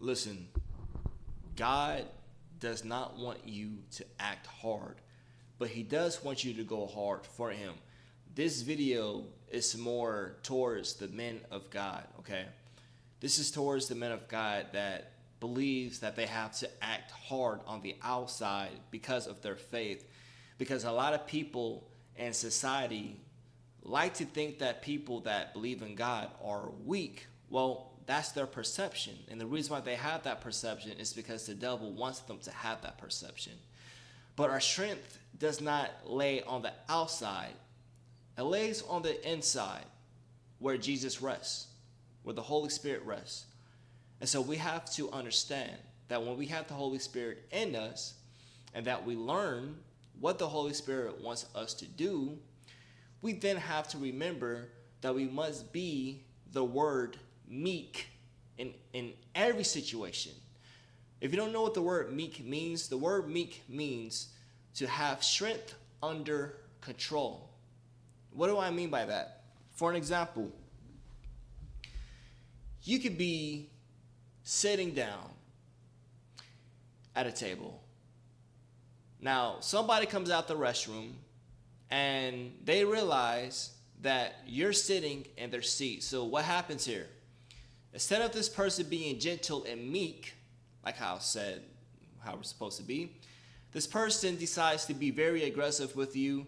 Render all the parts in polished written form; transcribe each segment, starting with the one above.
Listen, God does not want you to act hard, but he does want you to go hard for him. This video is more towards the men of God, okay? This is towards the men of God that believes that they have to act hard on the outside because of their faith. Because a lot of people in society like to think that people that believe in God are weak. Well, that's their perception. And the reason why they have that perception is because the devil wants them to have that perception. But our strength does not lay on the outside. It lays on the inside where Jesus rests, where the Holy Spirit rests. And so we have to understand that when we have the Holy Spirit in us and that we learn what the Holy Spirit wants us to do, we then have to remember that we must be the word meek in every situation. If you don't know what the word meek means, the word meek means to have strength under control. What do I mean by that? For an example, you could be sitting down at a table. Now, somebody comes out the restroom and they realize that you're sitting in their seat. So what happens here? Instead of this person being gentle and meek, like how we're supposed to be, this person decides to be very aggressive with you,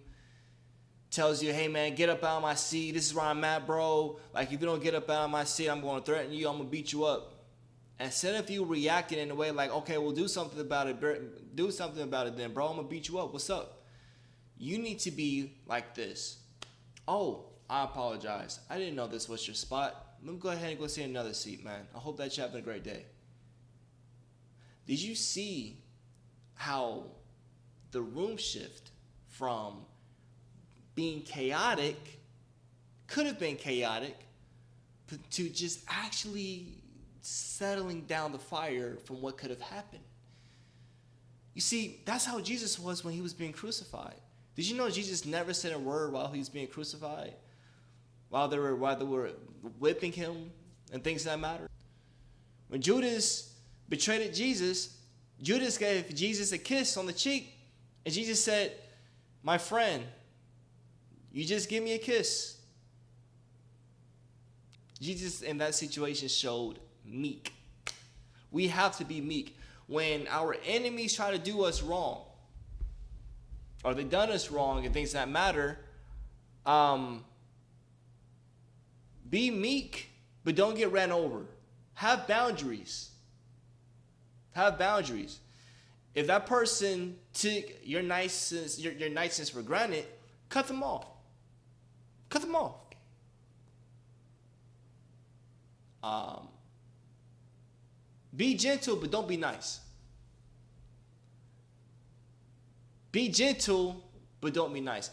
tells you, hey man, get up out of my seat. This is where I'm at, bro. Like, if you don't get up out of my seat, I'm going to threaten you. I'm going to beat you up. Instead of you reacting in a way like, okay, well, do something about it. Do something about it then, bro. I'm going to beat you up. What's up? You need to be like this. Oh, I apologize. I didn't know this was your spot. Let me go ahead and go sit in another seat, man. I hope that you're having a great day. Did you see how the room shift from being chaotic, could have been chaotic, to just actually settling down the fire from what could have happened? You see, that's how Jesus was when he was being crucified. Did you know Jesus never said a word while he was being crucified? While they were whipping him and things of that matter? When Judas betrayed Jesus, Judas gave Jesus a kiss on the cheek, and Jesus said, my friend, you just give me a kiss. Jesus in that situation showed meek. We have to be meek. When our enemies try to do us wrong, or they done us wrong and things that matter, be meek, but don't get ran over. Have boundaries. Have boundaries. If that person took your niceness for granted, cut them off. Cut them off. Be gentle, but don't be nice. Be gentle, but don't be nice.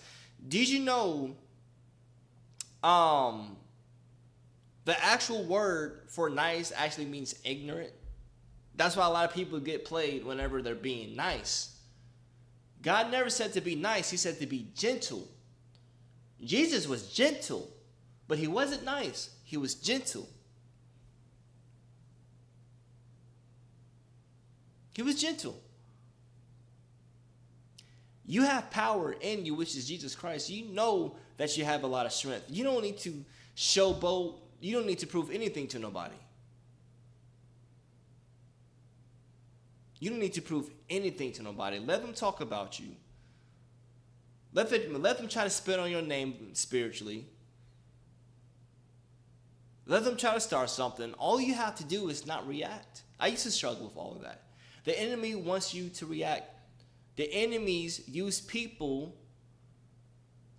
Did you know the actual word for nice actually means ignorant? That's why a lot of people get played whenever they're being nice. God never said to be nice. He said to be gentle. Jesus was gentle, but he wasn't nice. He was gentle. He was gentle. You have power in you, which is Jesus Christ. You know that you have a lot of strength. You don't need to showboat. You don't need to prove anything to nobody. You don't need to prove anything to nobody. Let them talk about you. Let them try to spit on your name spiritually. Let them try to start something. All you have to do is not react. I used to struggle with all of that. The enemy wants you to react. The enemies use people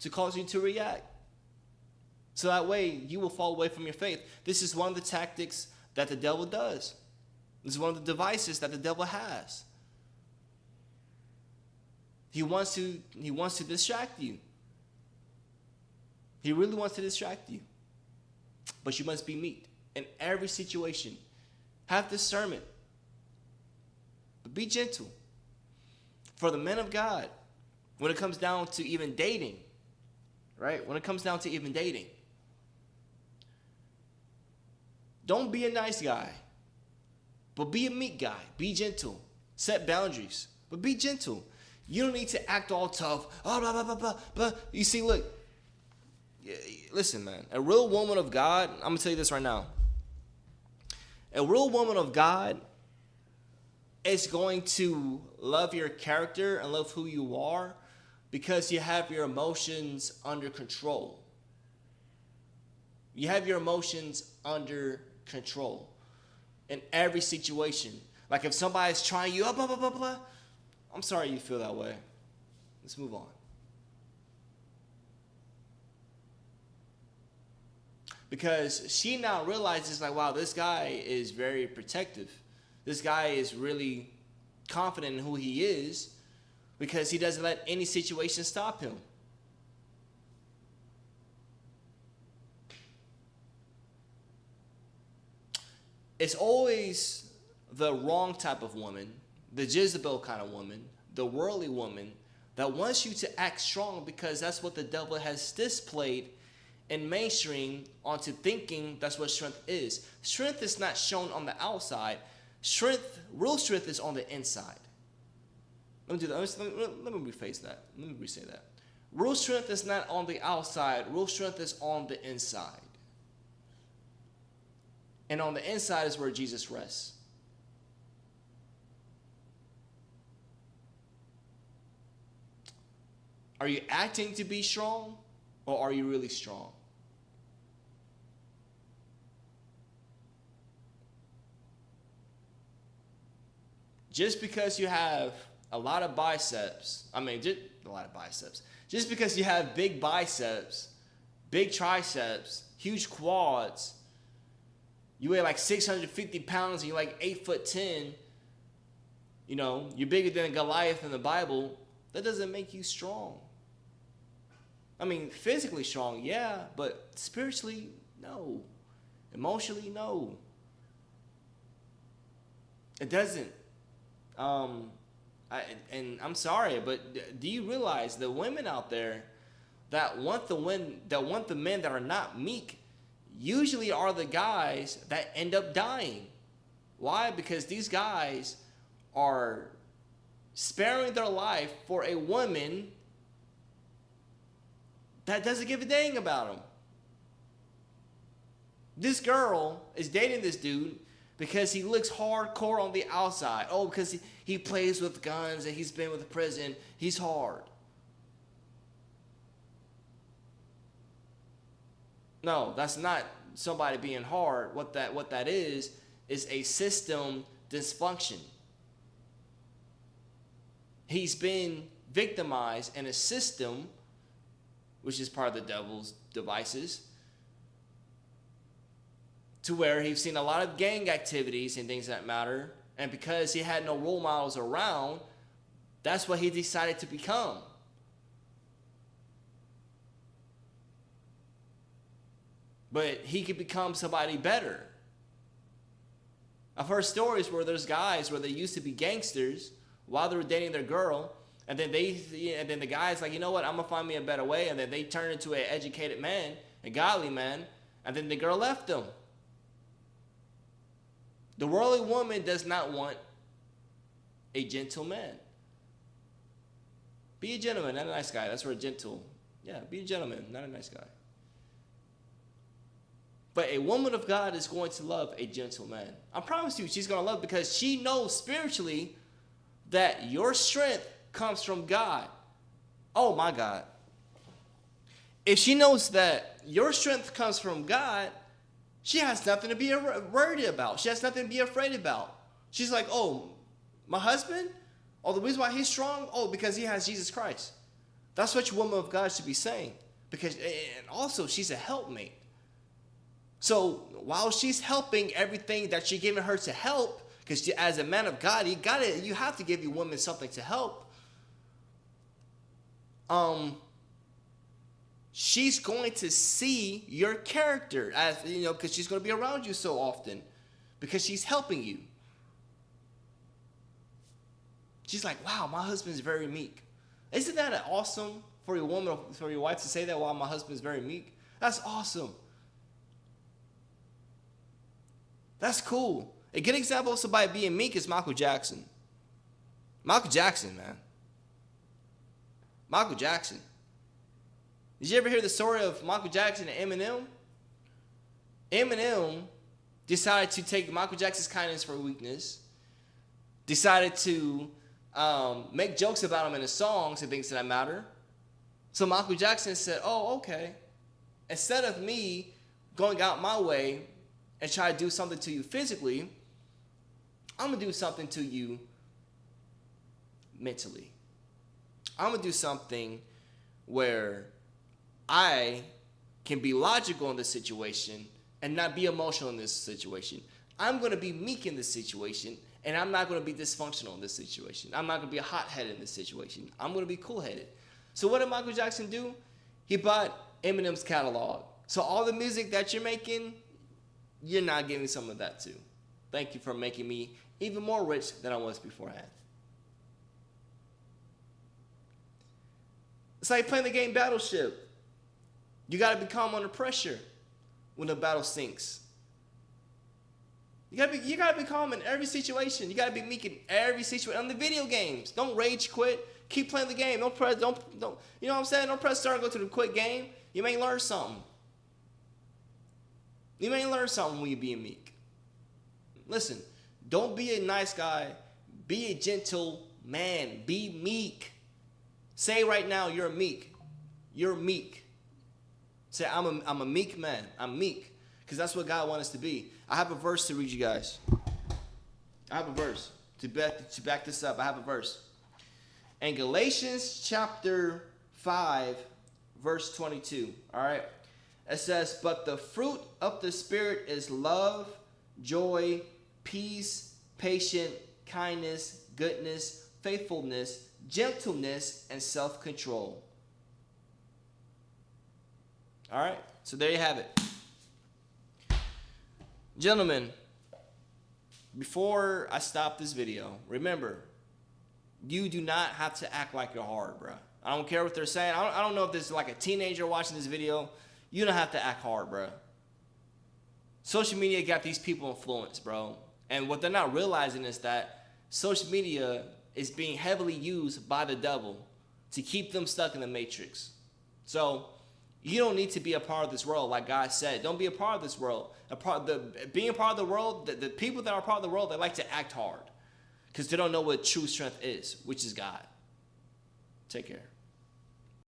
to cause you to react. So that way you will fall away from your faith. This is one of the tactics that the devil does. This is one of the devices that the devil has. He wants to distract you. He really wants to distract you. But you must be meek in every situation. Have discernment. But be gentle. For the men of God, when it comes down to even dating, right? When it comes down to even dating, don't be a nice guy. But be a meek guy. Be gentle. Set boundaries. But be gentle. You don't need to act all tough. Oh, blah, blah, blah, blah, blah. You see, look. Listen, man. A real woman of God, I'm going to tell you this right now. A real woman of God is going to love your character and love who you are because you have your emotions under control. You have your emotions under control in every situation. Like if somebody's trying you, blah, blah, blah, blah. I'm sorry you feel that way. Let's move on. Because she now realizes, like, wow, this guy is very protective. This guy is really confident in who he is because he doesn't let any situation stop him. It's always the wrong type of woman, the Jezebel kind of woman, the worldly woman that wants you to act strong because that's what the devil has displayed in mainstream onto thinking that's what strength is. Strength is not shown on the outside. Real strength is on the inside. Let me do that. Let me rephrase that. Let me re-say that. Real strength is not on the outside. Real strength is on the inside. And on the inside is where Jesus rests. Are you acting to be strong, or are you really strong? Just because you have a lot of biceps, just because you have big biceps, big triceps, huge quads, you weigh like 650 pounds and you're like 8'10", you know, you're bigger than Goliath in the Bible, that doesn't make you strong. I mean, physically strong, yeah, but spiritually, no. Emotionally, no. It doesn't. I'm sorry, but do you realize the women out there that want the men that are not meek usually are the guys that end up dying? Why? Because these guys are sparing their life for a woman that doesn't give a dang about them. This girl is dating this dude because he looks hardcore on the outside. Oh, because he plays with guns and he's been with prison. He's hard. No, that's not somebody being hard. What that is a system dysfunction. He's been victimized in a system, which is part of the devil's devices, to where he's seen a lot of gang activities and things that matter, and because he had no role models around, that's what he decided to become. But he could become somebody better. I've heard stories where there's guys where they used to be gangsters while they were dating their girl, and then the guy's like, you know what, I'm gonna find me a better way, and then they turn into an educated man, a godly man, and then the girl left them. The worldly woman does not want a gentle man. Be a gentleman, not a nice guy. That's where gentle. Yeah, be a gentleman, not a nice guy. But a woman of God is going to love a gentle man. I promise you, she's going to love because she knows spiritually that your strength comes from God. Oh my God. If she knows that your strength comes from God, she has nothing to be worried about. She has nothing to be afraid about. She's like, oh, my husband? Oh, the reason why he's strong? Oh, because he has Jesus Christ. That's what your woman of God should be saying. Because, and also, she's a helpmate. So while she's helping everything that you're giving her to help, because as a man of God, you have to give your woman something to help. She's going to see your character, as you know, because she's going to be around you so often, because she's helping you. She's like, wow, my husband's very meek. Isn't that awesome for your woman, for your wife to say that? Wow, my husband's very meek. That's awesome. That's cool. A good example of somebody being meek is Michael Jackson. Michael Jackson, man. Michael Jackson. Did you ever hear the story of Michael Jackson and Eminem? Eminem decided to take Michael Jackson's kindness for weakness, decided to make jokes about him in his songs and things that matter. So Michael Jackson said, oh, okay. Instead of me going out my way and try to do something to you physically, I'm going to do something to you mentally. I'm going to do something where I can be logical in this situation and not be emotional in this situation. I'm going to be meek in this situation, and I'm not going to be dysfunctional in this situation. I'm not going to be hot-headed in this situation. I'm going to be cool-headed. So what did Michael Jackson do? He bought Eminem's catalog. So all the music that you're making, you're not giving some of that too. Thank you for making me even more rich than I was beforehand. It's like playing the game Battleship. You got to be calm under pressure when the battle sinks. You gotta be calm in every situation. You gotta be meek in every situation. On the video games, don't rage quit. Keep playing the game. Don't. You know what I'm saying? Don't press start and go to the quit game. You may learn something. You may learn something when you're being meek. Listen, don't be a nice guy. Be a gentle man. Be meek. Say right now, you're meek. You're meek. Say, I'm a meek man. I'm meek. Because that's what God wants us to be. I have a verse to read you guys. I have a verse to back this up. I have a verse. In Galatians chapter 5, verse 22. All right. It says, but the fruit of the Spirit is love, joy, peace, patience, kindness, goodness, faithfulness, gentleness, and self-control. All right. So there you have it. Gentlemen, before I stop this video, remember, you do not have to act like you're hard, bro. I don't care what they're saying. I don't know if this is like a teenager watching this video. You don't have to act hard, bro. Social media got these people influenced, bro. And what they're not realizing is that social media is being heavily used by the devil to keep them stuck in the matrix. So you don't need to be a part of this world, like God said. Don't be a part of this world. Being a part of the world, the people that are part of the world, they like to act hard because they don't know what true strength is, which is God. Take care.